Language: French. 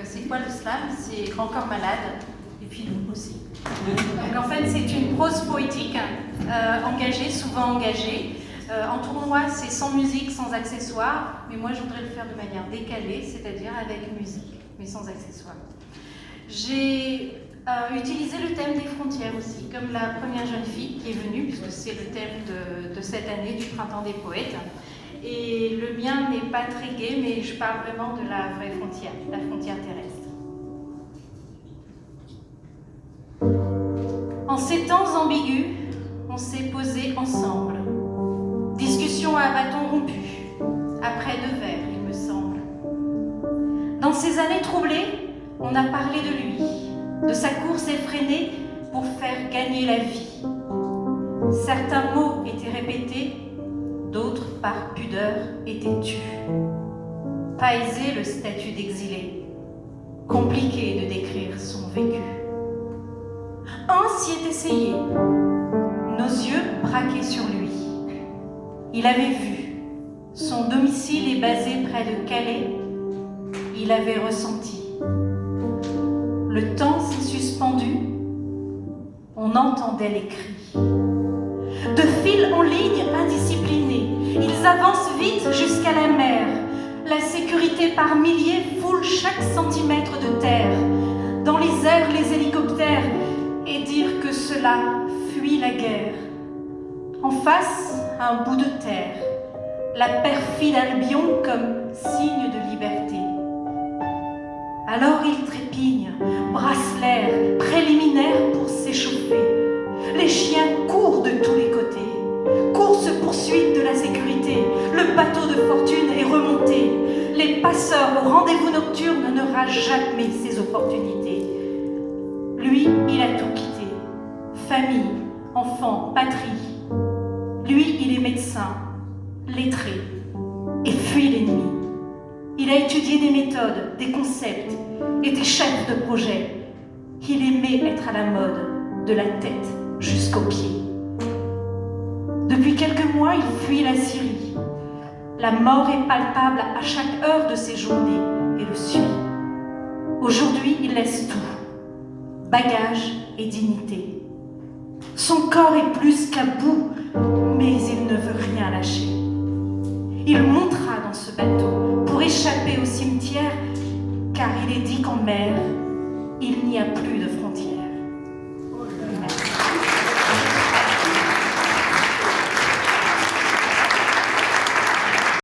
C'est quoi le slam? C'est Grand Corps Malade, et puis nous aussi. Donc en fait, c'est une prose poétique, engagée, souvent engagée. En tournoi, c'est sans musique, sans accessoires, mais moi je voudrais le faire de manière décalée, c'est-à-dire avec musique, mais sans accessoires. J'ai utilisé le thème des frontières aussi, comme la première jeune fille qui est venue, puisque c'est le thème de cette année du Printemps des Poètes. Et le mien n'est pas très gai, mais je parle vraiment de la vraie frontière, la frontière terrestre. En ces temps ambigus, on s'est posé ensemble. Discussion à bâton rompu, après 2 verres, il me semble. Dans ces années troublées, on a parlé de lui, de sa course effrénée pour faire gagner la vie. Certains mots étaient répétés, d'autres, par pudeur, étaient tus. Pas aisé le statut d'exilé, compliqué de décrire son vécu. Un s'y est essayé, nos yeux braqués sur lui. Il avait vu, son domicile est basé près de Calais, il avait ressenti. Le temps s'est suspendu, on entendait les cris. De fil en ligne indisciplinés, ils avancent vite jusqu'à la mer. La sécurité par milliers foule chaque centimètre de terre. Dans les airs, les hélicoptères, et dire que cela fuit la guerre. En face, un bout de terre, la perfide Albion comme signe de liberté. Alors il trépigne, brasse l'air, préliminaire pour s'échauffer. Les chiens courent de tous les côtés. Course-poursuite de la sécurité, le bateau de fortune est remonté. Les passeurs au rendez-vous nocturne ne ratent jamais ses opportunités. Lui, il a tout quitté. Famille, enfants, patrie. Lui, il est médecin, lettré, et fuit l'ennemi. Il a étudié des méthodes, des concepts, était chef de projet. Il aimait être à la mode, de la tête jusqu'aux pieds. Depuis quelques mois, il fuit la Syrie. La mort est palpable à chaque heure de ses journées et le suit. Aujourd'hui, il laisse tout, bagages et dignité. Son corps est plus qu'à bout, mais il ne veut rien lâcher. Il montera dans ce bateau pour échapper au cimetière, car il est dit qu'en mer, il n'y a plus de frontières.